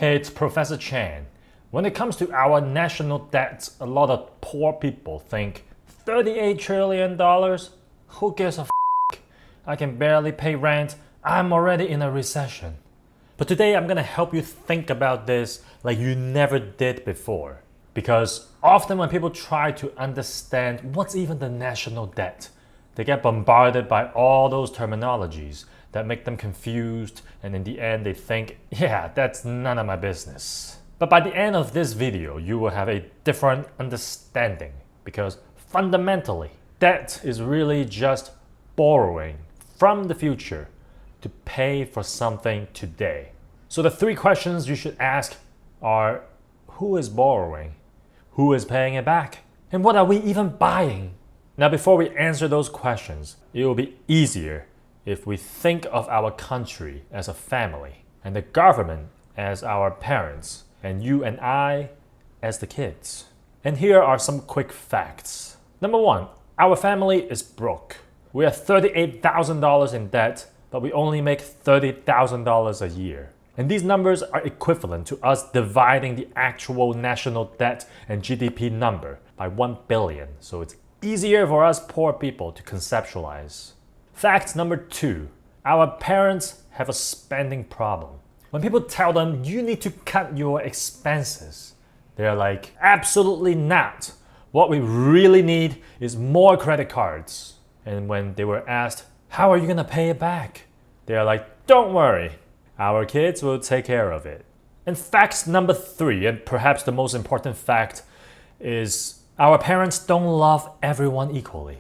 Hey, it's Professor Chan. When it comes to our national debt, a lot of poor people think $38 trillion? Who gives a f? I can barely pay rent. I'm already in a recession. But today I'm gonna help you think about this like you never did before. Because often when people try to understand what's even the national debt, they get bombarded by all those terminologies that make them confused, and in the end they think, yeah, that's none of my business. But by the end of this video, you will have a different understanding, because fundamentally, debt is really just borrowing from the future to pay for something today. So the three questions you should ask are, who is borrowing? Who is paying it back? And what are we even buying? Now, before we answer those questions, it will be easier if we think of our country as a family, and the government as our parents, and you and I as the kids. And here are some quick facts. Number one, our family is broke. We are $38,000 in debt, but we only make $30,000 a year. And these numbers are equivalent to us dividing the actual national debt and GDP number by 1 billion. So it's easier for us poor people to conceptualize. Fact number two, our parents have a spending problem. When people tell them you need to cut your expenses, they're like, absolutely not. What we really need is more credit cards. And when they were asked, how are you gonna pay it back? They're like, don't worry, our kids will take care of it. And fact number three, and perhaps the most important fact, is our parents don't love everyone equally.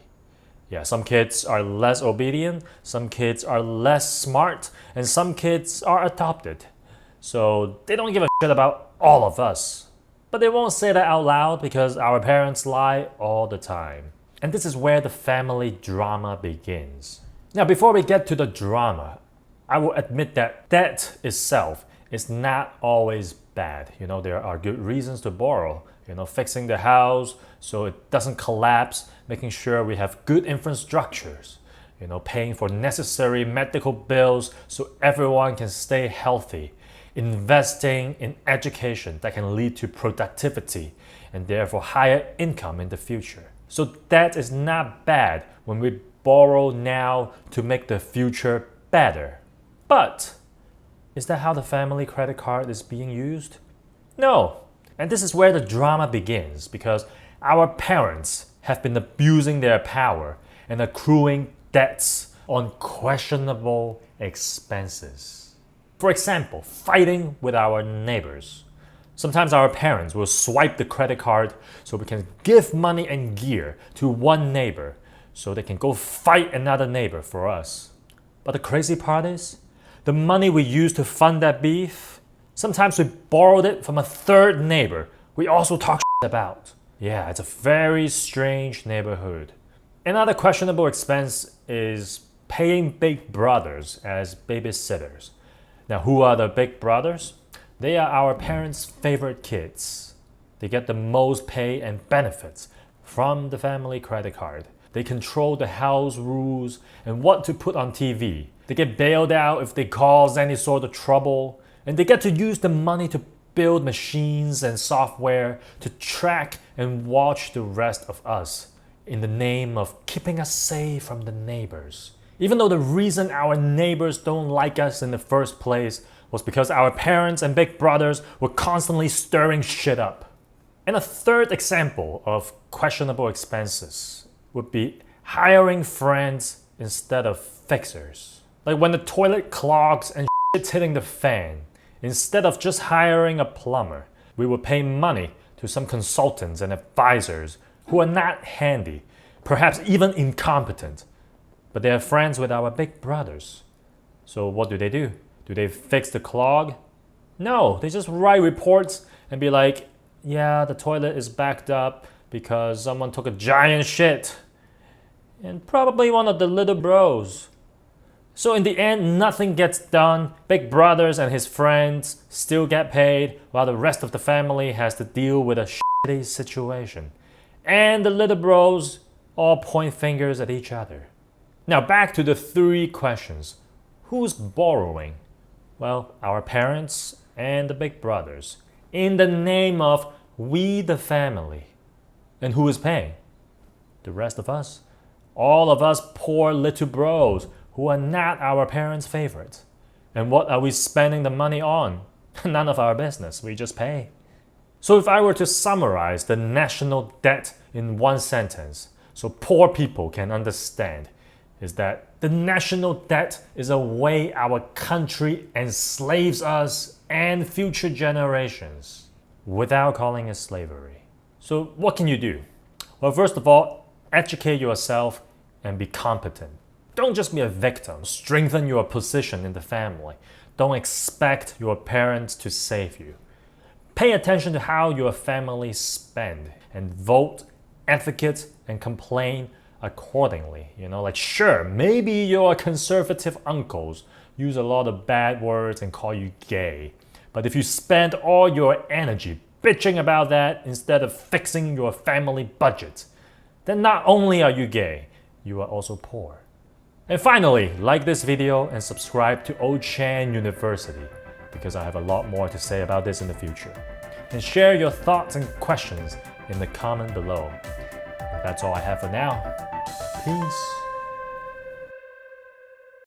Yeah, some kids are less obedient, some kids are less smart, and some kids are adopted. So they don't give a shit about all of us. But they won't say that out loud because our parents lie all the time. And this is where the family drama begins. Now, before we get to the drama, I will admit that debt itself is not always bad. There are good reasons to borrow. Fixing the house so it doesn't collapse, making sure we have good infrastructures, paying for necessary medical bills so everyone can stay healthy, investing in education that can lead to productivity and therefore higher income in the future. So debt is not bad when we borrow now to make the future better. But is that how the family credit card is being used? No. And this is where the drama begins, because our parents have been abusing their power and accruing debts on questionable expenses. For example, fighting with our neighbors. Sometimes our parents will swipe the credit card so we can give money and gear to one neighbor so they can go fight another neighbor for us. But the crazy part is, the money we use to fund that beef, sometimes we borrowed it from a third neighbor we also talk about. Yeah, it's a very strange neighborhood. Another questionable expense is paying big brothers as babysitters. Now, who are the big brothers? They are our parents' favorite kids. They get the most pay and benefits from the family credit card. They control the house rules and what to put on TV. They get bailed out if they cause any sort of trouble. And they get to use the money to build machines and software to track and watch the rest of us in the name of keeping us safe from the neighbors. Even though the reason our neighbors don't like us in the first place was because our parents and big brothers were constantly stirring shit up. And a third example of questionable expenses would be hiring friends instead of fixers. Like when the toilet clogs and shit's hitting the fan, instead of just hiring a plumber, we would pay money to some consultants and advisors who are not handy, perhaps even incompetent, but they are friends with our big brothers. So what do? Do they fix the clog? No, they just write reports and be like, yeah, the toilet is backed up because someone took a giant shit. And probably one of the little bros. So in the end, nothing gets done. Big brothers and his friends still get paid, while the rest of the family has to deal with a shitty situation. And the little bros all point fingers at each other. Now back to the three questions. Who's borrowing? Well, our parents and the big brothers in the name of we the family. And who is paying? The rest of us. All of us poor little bros who are not our parents' favorite. And what are we spending the money on? None of our business, we just pay. So if I were to summarize the national debt in one sentence, so poor people can understand, is that the national debt is a way our country enslaves us and future generations without calling it slavery. So what can you do? Well, first of all, educate yourself and be competent. Don't just be a victim. Strengthen your position in the family. Don't expect your parents to save you. Pay attention to how your family spend and vote, advocate, and complain accordingly. Sure, maybe your conservative uncles use a lot of bad words and call you gay. But if you spend all your energy bitching about that instead of fixing your family budget, then not only are you gay, you are also poor. And finally, like this video and subscribe to Ochan University because I have a lot more to say about this in the future. And share your thoughts and questions in the comment below. That's all I have for now. Peace.